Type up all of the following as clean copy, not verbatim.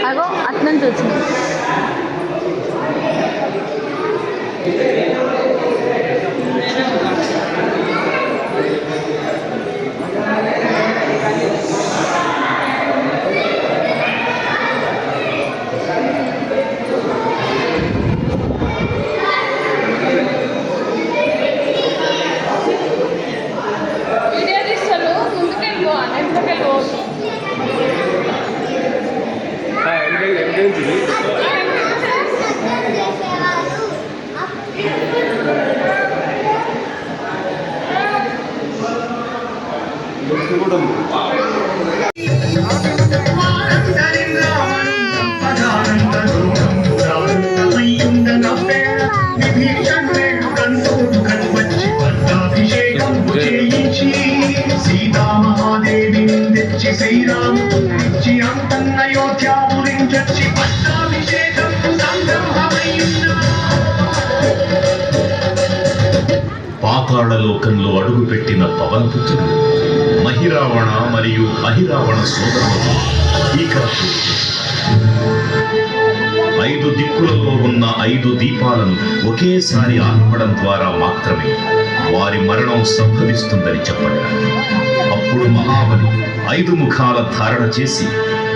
అగో అట్నుంచి వచ్చింది. పాతాళలోకంలో అడుగుపెట్టిన పవనపుత్రుడు మహిరావణ మరియు అహిరావణ సోదరులు ఇక 5 దిక్కులలో ఉన్న 5 దీపాలను ఒకేసారి ఆర్పడం ద్వారా మాత్రమే వారి మరణం సంభవిస్తుందని చెప్పారు. అప్పుడు మహాబలి 5 ముఖాల ధారణ చేసి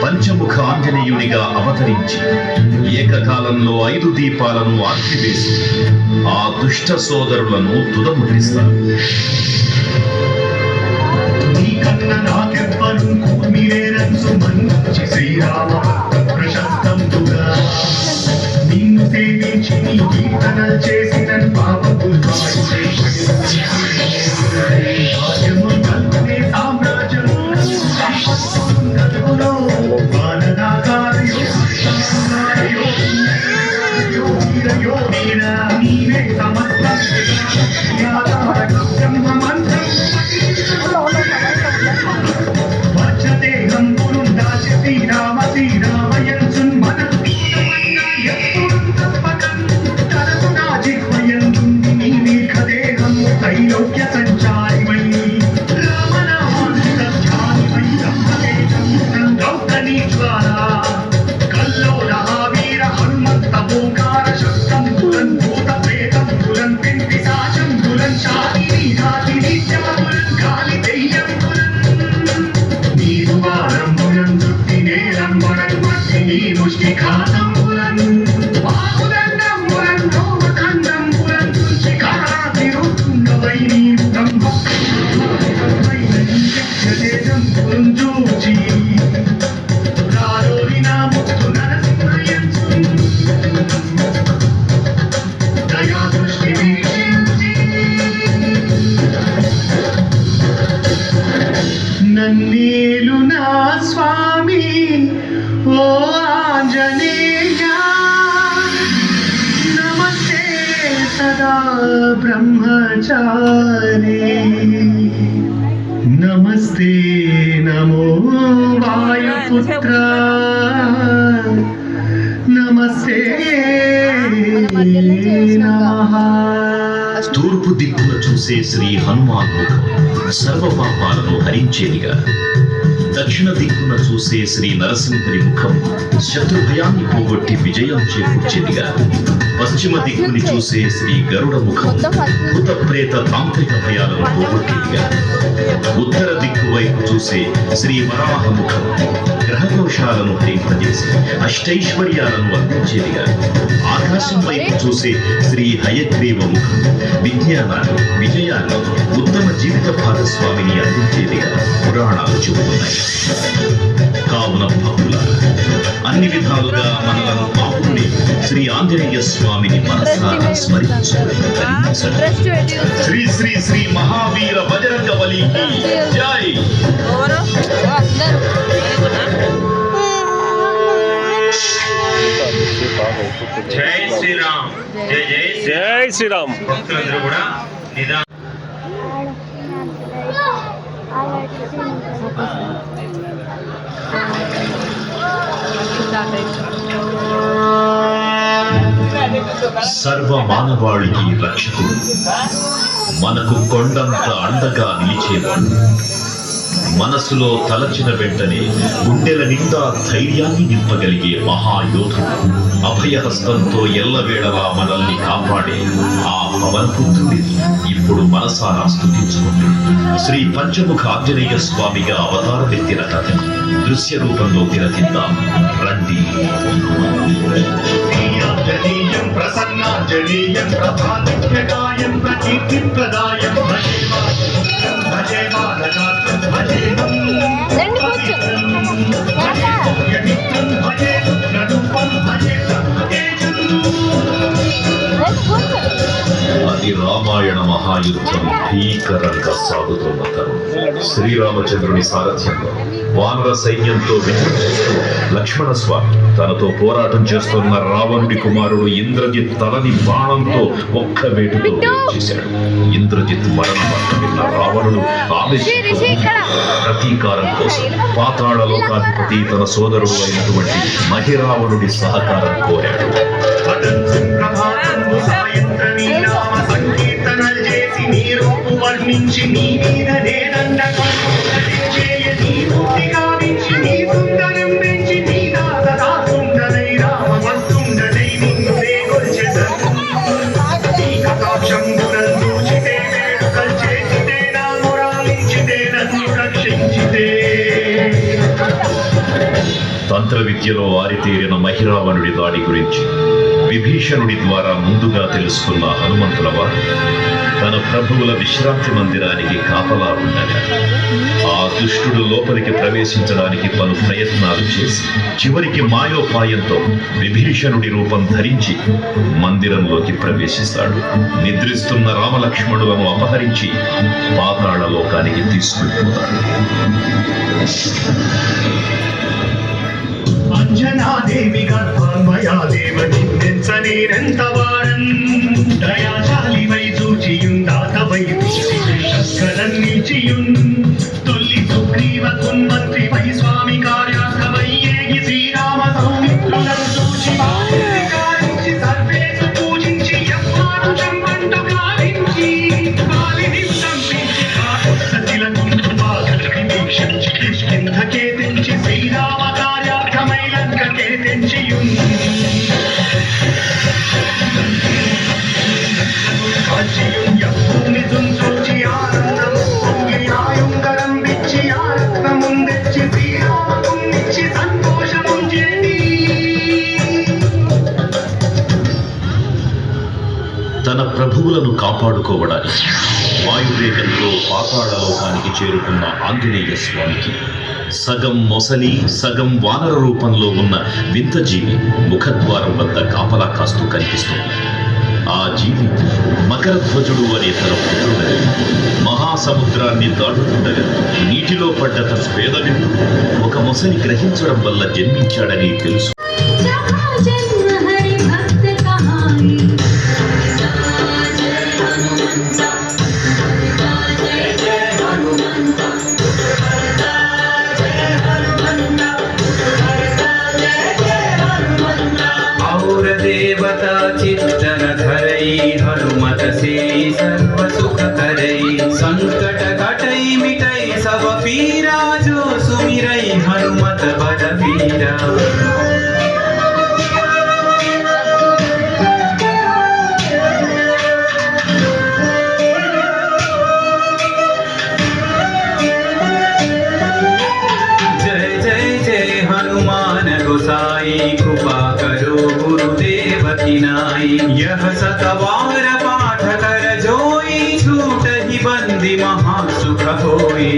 పంచముఖ ఆంజనేయునిగా అవతరించి ఏకకాలంలో 5 దీపాలను ఆర్పివేసి ఆ దుష్ట సోదరులను తుదముట్టిస్తారు. నిన్ను సేవించి నీ కీర్తనలు చేసిన పాపపు సామ్రాజ్యం నీవే సమస్త వర్షదేహం పురుందాచి శ్రీరామ శ్రీరామయన్సున్ మన ఎప్పుడు తప్పకం తరపు నా జిహ్వయందు నీ దీర్ఘదేహం త్రైలోక్య సంచారిమై రామనామాంకిత ధ్యానిమై బ్రహ్మవేదం గౌతనీశ్వర కల్లోల వీర హనుమంత ఓంకార శక్తం తులన్ భూత ప్రేతం తులన్ పిశాచం తులన్ శాతిని ఘాతిని చాతులన్ గాలి దెయ్యం ముష్టిఘాతంబులన్ బాహుదండంబులన్ గోమఖండంబులన్ శిఖరాతిరుతుండవై నీవు బ్రహ్మదేశం చూచి రారోరి నా ముక్తు నరసింహయంచు దయా దృష్టి వీక్షించి నన్నేలు నా స్వామి ఓ ఆంజనేయ నమస్తే సదా బ్రహ్మచారి నమస్తే నమో వాయుపుత్ర నమస్తే నమః. తూర్పు దిక్కున చూసే శ్రీ హనుమాన్ ముఖం సర్వ పాపాలను హరించేదిగా, దక్షిణ దిక్కున చూసే శ్రీ నరసింహుని ముఖం శత్రు భయాన్ని పోగొట్టి విజయం చేకూర్చేదిగా, పశ్చిమ దిక్కుని చూసే శ్రీ గరుడ ముఖం భూత ప్రేత తాంత్రిక భయాలను పోగొట్టేదిగా, ఉత్తర దిక్కు వైపు చూసే శ్రీ వరాహ ముఖం గ్రహదోషాలను హరింపజేసి అష్టైశ్వర్యాలను అందించేదిగా, ఆకాశం వైపు చూసే శ్రీ హయగ్రీవ ముఖం విజ్ఞానాన్ని విజయాన్ని ఉత్తమ జీవిత భాగస్వామిని అందించేదిగా పురాణాలు చెబుతున్నాయి. కావున భక్తులారా, అన్ని విధాలుగా మనలను పాపుని శ్రీ ఆంజనేయ స్వామిని మనసారా స్మరించుకోవాలి. శ్రీ శ్రీ శ్రీ మహావీర బజరంగ బలికి జై. జై శ్రీరామ్. జై జై జై శ్రీరామ్. భక్తులందరూ కూడా నిదానం. సర్వ మానవాళికి రక్షకుడు, మనకు కొండంత అండగా నిలిచేవాడు, మనసులో తలచిన వెంటనే గుండెల నిండా ధైర్యాన్ని నింపగలిగే మహాయోధుడు, అభయహస్తంతో ఎల్లవేళలా మనల్ని కాపాడే ఆ పవనపుత్రుడిని ఇప్పుడు మనసారా స్తుతించుకుంటూ శ్రీ పంచముఖ ఆంజనేయ స్వామిగా అవతారమెత్తిన కథ దృశ్య రూపంలో తిరతిద్దాం రండి. ఆంజనేయం ప్రసన్నాంజనేయం ప్రభాదిత్యకాయం ప్రకీర్తిప్రదాయం భజే బాలకాత్రం భజేహం రండి కూర్చో. యమిత్రం భజే నడుపం భజే సర్వతేజం. రండి కూర్చో. అది రామాయణ మహాయుద్ధం భీకరంగా సాగుతున్న తరుణం. శ్రీరామచంద్రుని సారథ్యంలో వానర సైన్యంతో విజృంభిస్తూ లక్ష్మణ స్వామి తనతో పోరాటం చేస్తున్న రావణుడి కుమారుడు ఇంద్రజిత్ తలని బాణంతో ఒక్క వేటుతో చేశాడు. ఇంద్రజిత్ మరణ వార్త విన్న రావణుడు ఆవేశంతో ప్రతీకారం కోసం పాతాళ లోకాధిపతి తన సోదరుడు అయినటువంటి మహిరావణుడి సహకారం కోరాడు. ప్రభాతం సాయంత్ర నీ నామ సంకీర్తనలు చేసి నీ రూపు వర్ణించి నీ మీద నేనండగా నీ మూర్తి గావించి నీ సుందరం పెంచి నీ దాసదా సుందరై రామవంతుండనై నిన్ను వేగొల్చెదను. నీ కటాక్షంబులను చూచితే వేడుకలు చేసితే నా మురాలించితే నన్ను రక్షించితే. తంత్ర విద్యలో ఆరితేరిన మహిరావణుడి దాడి గురించి విభీషణుడి ద్వారా ముందుగా తెలుసుకున్న హనుమంతుల వారు తన ప్రభువుల విశ్రాంతి మందిరానికి కాపలా ఉండగా ఆ దుష్టుడు లోపలికి ప్రవేశించడానికి పలు ప్రయత్నాలు చేసి చివరికి మాయోపాయంతో విభీషణుడి రూపం ధరించి మందిరంలోకి ప్రవేశిస్తాడు. నిద్రిస్తున్న రామలక్ష్మణులను అపహరించి పాతాళ లోకానికి తీసుకుపోతాడు. అంజనాదేవి గర్భాన్మయాదేవ నిన్నెంత వాడన్ దయాశాలివై చూచియుందాతవై శస్కరన్ నిలిచియున్ తొల్లి సుగ్రీవకున్ మంత్రివై స్వామి కార్యార్థమై ఏగి శ్రీరామ సౌమిత్రులను చూచి కారించి సర్వేసు పూజించి యమ్మానుషం పంట గావించి కాలిని సంపించి సతిలకుంటు బాధలకి వీక్షించి కిష్కింధకే తెంచి శ్రీరామ కార్యార్థమై లంకకే తెంచియున్ కాచియున్ యభూమి దుంచొచ్చి ఆనందం పొంగి ఆయుంగరం విచ్చి ఆరత్నముందెచ్చి శ్రీరామకున్నిచ్చి సంతోషముంచేటి. తన ప్రభువులను కాపాడుకోవడానికి వాయువేగంతో పాతాళ లోకానికి చేరుకున్న ఆంజనేయ స్వామికి సగం మొసలి సగం వానర రూపంలో ఉన్న వింత జీవి ముఖద్వారం వద్ద కాపలా కాస్తూ కనిపిస్తుంది. ఆ జీవి మకరధ్వజుడు అనే తన పుత్రుడని మహాసముద్రాన్ని దాటుతుండగా నీటిలో పడ్డ తన పేదవిందు ఒక మొసలి గ్రహించడం వల్ల జన్మించాడని తెలుసు. देवता चित्तन धरई हनुमत से सर्व सुख करई संकट कटई मिटई सब पीरा जो सुमिरई हनुमत बल पीरा. जय जय जय हनुमान गोसाई कृपा करो गुरुदेव की नाई. यह सतवार पाठ कर जोई छूट ही बंदी महासुख होई.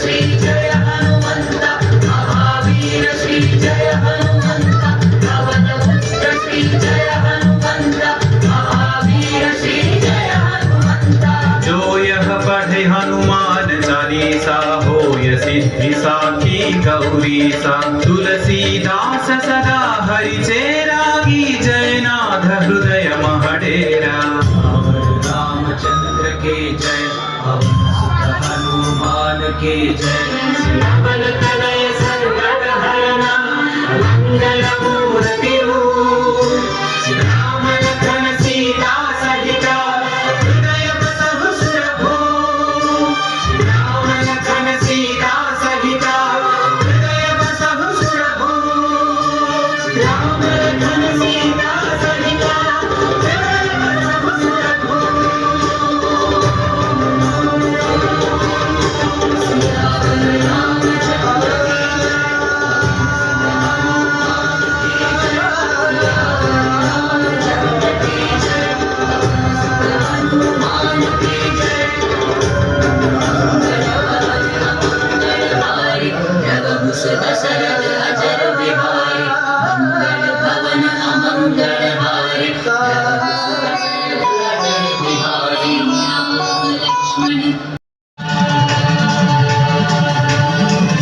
श्री जय हनुमंत महावीर श्री जय हनुमंत पवनपुत्र श्री जय हनुमंत महावीर श्री जय हनुमंत. जो यह पढ़े हनुमान चालीसा होय सिद्धि सिद्धि साखी गौरी सा तुलसीदास सदा हरि चेरागी जयनाथ हृदय महडेरा रामचंद्र के जय हनुमान के जय श्रीराम तनय संकट हरना मंगल मूर्ति श्रीराम लखन सीता सहिता हृदय बसहु सुरभु श्रीराम लखन सीता सहिता हृदय बसहु सुरभु श्रीराम लखन सीता सहिता हृदय बसहु सुरभु दशरथ अजर बिहारी मंगल भवन अमंगल हारी बिहारी लक्ष्मण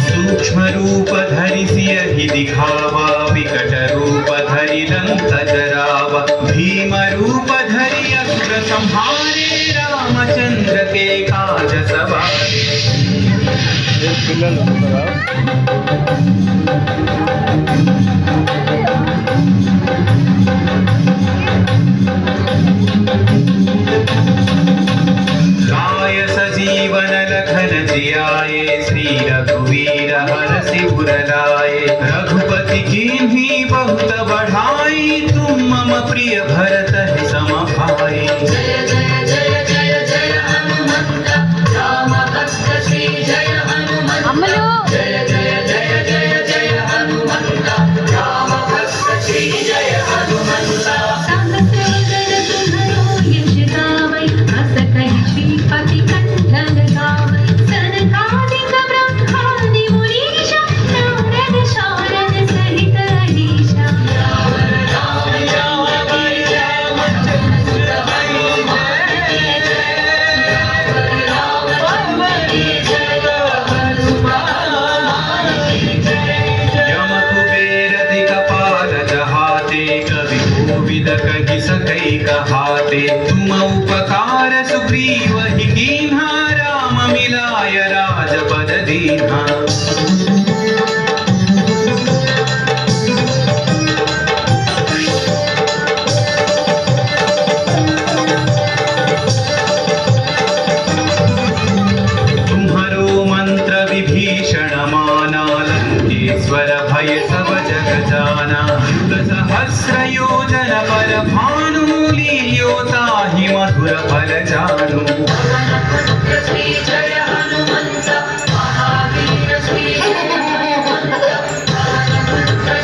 सूक्ष्म रूप धरि सियहि दिखावा विकट रूप धरि लंक जरावा भीम रूप धरि अग्र संहारे रामचंद्र के काज सवारे गाय सजीवन लखन जियाए श्री रघुवीर हरषि उर लाए रघुपति कीन्ही बहुत बढ़ाई तुम मम प्रिय भरत सम भाई जय जय जय जय जय हनुमंत राम भक्त श्री जय हनुमंत అమ్మలు जय जय जय जय जय हनुमंत राम भक्त श्री जय हनुमंत सहस्रवदन तुम्हरो यश गावै अस कहि श्रीपति कंठन गावै सनकादिक ब्रह्मादि मुनीषा नारद शारद सहित अहीशा यम कुबेर दिगपाल जहाते कवि कोविद कहि सकै कहाते तुम उपकार सुग्रीव ही कीन्हा राम मिलाय राजपद दीन्हा तुम्हरो मंत्र विभीषण माना लंकेश्वर भय सब जग जाना युग सहस्र योजन पर भानु लील्यो ताहि मधुर फल जानू श्री जय हनुमंत महावीर श्री जय हनुमंत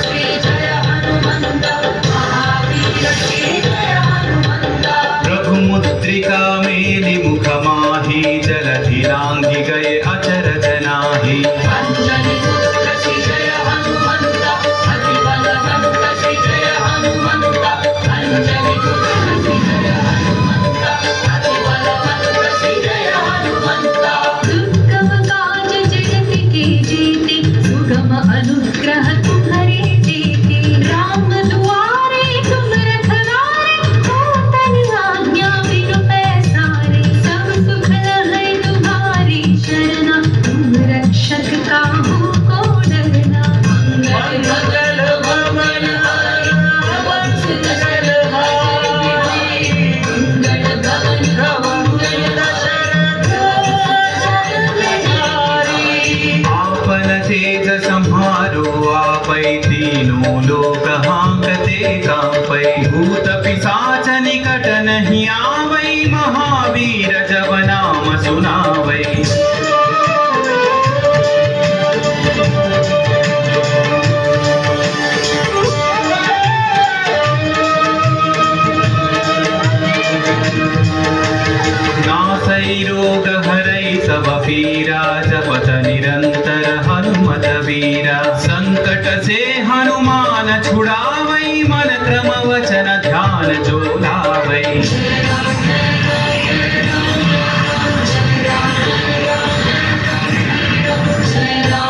श्री जय हनुमंत महावीर श्री जय हनुमंत प्रभु मुद्रिका मेलि मुख माहि जलधि लांघि गए अचरज नाही अंजनी पुत्र श्री जय हनुमंत अति बलवंत श्री जय हनुमंत अंजनी पुत्र श्री जय हनुमंत अति बलवंत श्री जय हनुमंत दुर्गम काज जगत के जेते सुगम अनुग्रह तुम्हारे जेते राम दुआरे तुम रखवारे हो तन आज्ञा बिनु पैसारे सब सुख है तुम्हारी शरणा तुम रक्षक काहू को डरना मंगल भवन वंश दशरथ बिहारी मंगल भवन दशरथ बिहारी आपन तेज संहारो आपै तीनों लोक हांकते कांपै भूत पिशाच निकट नहीं आवै महावीर जब नाम सुनावै नासै रोग हरै सब पीरा जपत निरंतर हनुमत वीरा संकट से हनुमान छुड़ावै मन क्रम वचन ध्यान जो लावै जय राम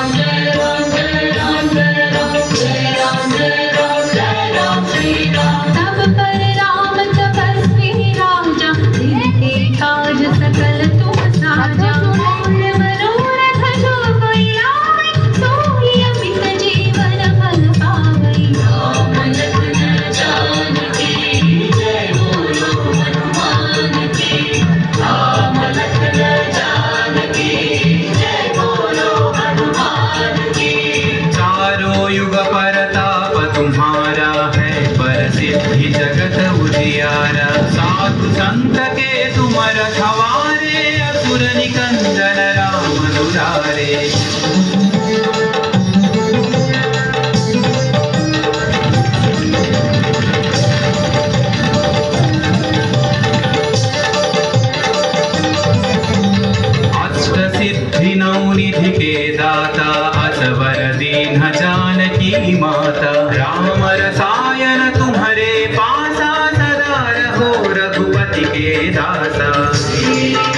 उजारे। अष्ट सिद्धि नवनिधि के दाता असवर दीन जानकी माता। राम रसायन तुम्हारे पासा सदा रहो रघुपति के दासा।